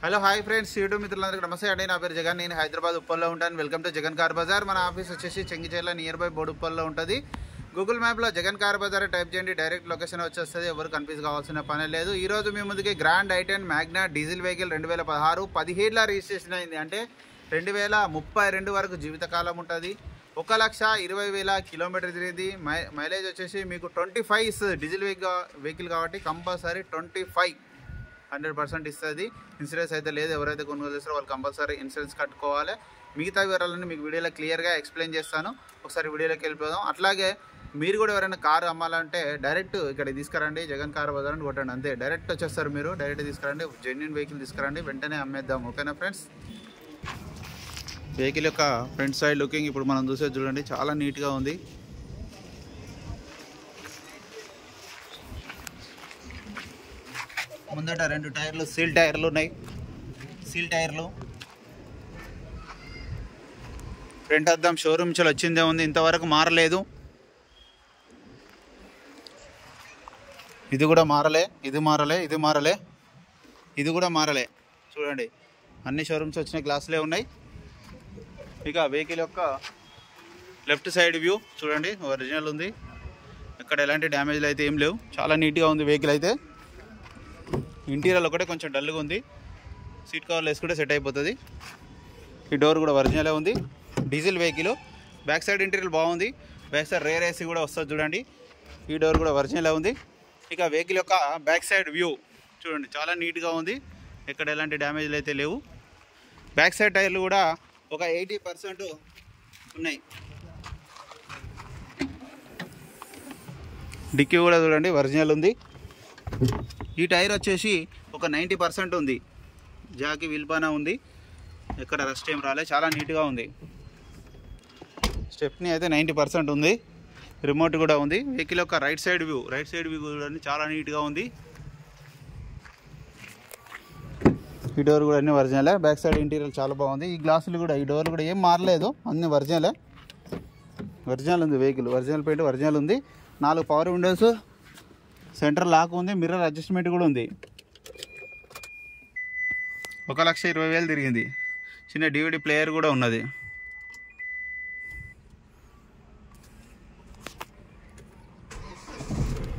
Hello hi friends, YouTube మిత్రులందరికీ నమస్తే అండి. నా పేరు జగన్. నేను హైదరాబాద్ ఉప్పల్లో ఉంటాను. Welcome to Jagan car Bazar. మన ఆఫీస్ వచ్చేసి చెంగిచెర్ల నియర్ బై బోడుప్పల్లో ఉంటుంది. గూగుల్ మ్యాప్లో జగన్ కార్ బజార్ టైప్ చేయండి, డైరెక్ట్ లొకేషన్ వచ్చేస్తుంది. ఎవరు కన్ఫ్యూజ్ కావాల్సిన పని లేదు. ఈరోజు మీ ముందుకి grand i10 Magna diesel vehicle 2016 17 registration అయింది. అంటే 2032 వరకు జీవితకాలం ఉంటుంది. 1,20,000 కిలోమీటర్ తిరిగింది. మైలేజ్ వచ్చేసి మీకు 25 ఇస్తుంది. డీజిల్ వెహికల్ కాబట్టి కంపల్సరీ 100% ఇస్తుంది. ఇన్సూరెన్స్ అయితే లేదు. ఎవరైతే కొనుగోలు చేస్తారో వాళ్ళు కంపల్సరీ ఇన్సూరెన్స్ కట్టుకోవాలి. మిగతా వివరాలన్నీ మీకు వీడియోలో క్లియర్గా ఎక్స్ప్లెయిన్ చేస్తాను. ఒకసారి వీడియోలోకి వెళ్ళిపోదాం. అట్లాగే మీరు కూడా ఎవరైనా కారు అమ్మాలంటే డైరెక్ట్ ఇక్కడ తీసుకురండి, జగన్ కార్ బజార్ అని కొట్టండి, అంతే. డైరెక్ట్ వచ్చేస్తారు. మీరు డైరెక్ట్ తీసుకురండి, జెన్యూన్ వెహికల్ తీసుకురండి, వెంటనే అమ్మేద్దాం. ఓకేనా ఫ్రెండ్స్? వెహికల్ యొక్క ఫ్రంట్ సైడ్ లుకింగ్ ఇప్పుడు మనం చూసేది చూడండి, చాలా నీట్గా ఉంది. ముందట 2 టైర్లు సీల్ టైర్లు ఉన్నాయి. సీల్ టైర్లు ఫ్రంట్ అద్దం షోరూమ్ నుంచి వచ్చిందే ఉంది, ఇంతవరకు మారలేదు. ఇది కూడా మారలే, ఇది మారలే, ఇది మారలే, ఇది కూడా మారలే. చూడండి, అన్ని షోరూమ్స్ వచ్చిన గ్లాసులే ఉన్నాయి. ఇక వెహికల్ యొక్క లెఫ్ట్ సైడ్ వ్యూ చూడండి, ఒరిజినల్ ఉంది. ఇక్కడ ఎలాంటి డ్యామేజ్లు అయితే ఏం లేవు. చాలా నీట్గా ఉంది వెహికల్ అయితే. ఇంటీరియర్ ఒకటే కొంచెం డల్గా ఉంది. సీట్ కవర్లు వేసుకుంటే సెట్ అయిపోతుంది. ఈ డోర్ కూడా ఒరిజినలే ఉంది. Diesel vehicle. Back side interior బాగుంది. బ్యాక్ సైడ్ రేర్ ఏసీ కూడా వస్తుంది చూడండి. ఈ డోర్ కూడా ఒరిజినలే ఉంది. ఇక వెహికల్ యొక్క బ్యాక్ సైడ్ వ్యూ చూడండి, చాలా నీట్గా ఉంది. ఎక్కడ ఎలాంటి డ్యామేజ్లు అయితే లేవు. బ్యాక్ సైడ్ టైర్లు కూడా ఒక 80% ఉన్నాయి. డిక్కీ కూడా చూడండి ఒరిజినల్ ఉంది. ఈ టైర్ వచ్చేసి ఒక 90% ఉంది. జాకి విల్పానా ఉంది, ఎక్కడ రస్ట్ ఏం రాలే, చాలా నీట్గా ఉంది. స్టెప్ని అయితే 90% ఉంది. రిమోట్ కూడా ఉంది. వెహికల్ యొక్క రైట్ సైడ్ వ్యూ చూడండి, చాలా నీట్గా ఉంది. ఈ డోర్ కూడా అన్ని ఒరిజినలే. బ్యాక్ సైడ్ ఇంటీరియర్ చాలా బాగుంది. ఈ గ్లాసులు కూడా, ఈ డోర్ కూడా ఏం మారలేదు, అన్ని ఒరిజినలే. ఒరిజినల్ ఉంది వెహికల్. ఒరిజినల్ పెయింట్ ఒరిజినల్ ఉంది. 4 పవర్ విండోస్, సెంటర్ లాక్ ఉంది, మిర్రర్ అడ్జస్ట్మెంట్ కూడా ఉంది. 1,20,000 తిరిగింది. చిన్న DVD ప్లేయర్ కూడా ఉన్నది.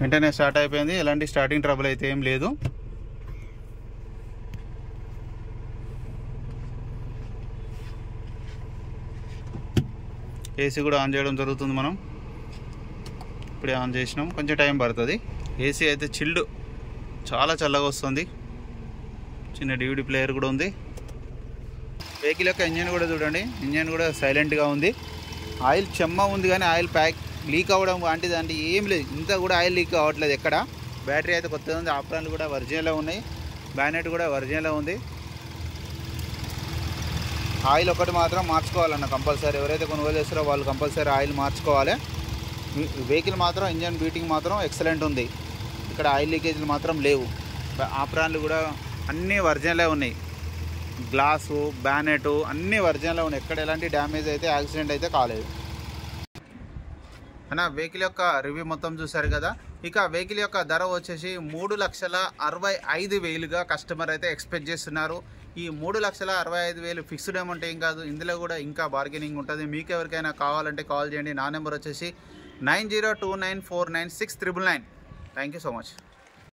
వెంటనే స్టార్ట్ అయిపోయింది. ఎలాంటి స్టార్టింగ్ ట్రబుల్ అయితే ఏం లేదు. ఏసీ కూడా ఆన్ చేయడం జరుగుతుంది. మనం ఇప్పుడే ఆన్ చేసినాం, కొంచెం టైం పడుతుంది. ఏసీ అయితే చిల్డ్, చాలా చల్లగా వస్తుంది. చిన్న DVD ప్లేయర్ కూడా ఉంది. వెహికల్ యొక్క ఇంజన్ కూడా చూడండి, ఇంజన్ కూడా సైలెంట్గా ఉంది. ఆయిల్ చెమ్మ ఉంది కానీ ఆయిల్ ప్యాక్ లీక్ అవ్వడం అంటే ఏం లేదు. ఇంత కూడా ఆయిల్ లీక్ అవ్వట్లేదు ఎక్కడ. బ్యాటరీ అయితే కొత్తగా ఉంది. ఆప్రాన్లు కూడా ఒరిజినలే ఉన్నాయి. బ్యానెట్ కూడా ఒరిజినలే ఉంది. ఆయిల్ ఒకటి మాత్రం మార్చుకోవాలన్న కంపల్సరీ. ఎవరైతే కొనుగోలు చేస్తారో వాళ్ళు కంపల్సరీ ఆయిల్ మార్చుకోవాలి. వెహికల్ మాత్రం ఇంజన్ బీటింగ్ మాత్రం ఎక్సలెంట్ ఉంది. ఇక్కడ ఆయిల్ లీకేజ్లు మాత్రం లేవు. ఆప్రాన్లు కూడా అన్నీ ఒరిజినలే ఉన్నాయి. గ్లాసు, బ్యానెట్ అన్నీ ఒరిజినలే ఉన్నాయి. ఎక్కడ ఎలాంటి డ్యామేజ్ అయితే, యాక్సిడెంట్ అయితే కాలేదు. అన్న వెహికల్ యొక్క రివ్యూ మొత్తం చూసారు కదా. ఇక వెహికల్ యొక్క ధర వచ్చేసి 3,65,000గా కస్టమర్ అయితే ఎక్స్పెక్ట్ చేస్తున్నారు. ఈ 3,65,000 ఫిక్స్డ్ అమౌంట్ ఏం కాదు. ఇందులో కూడా ఇంకా బార్గెనింగ్ ఉంటుంది. మీకు ఎవరికైనా కావాలంటే కాల్ చేయండి. నా నెంబర్ వచ్చేసి 9029496999. Thank you so much.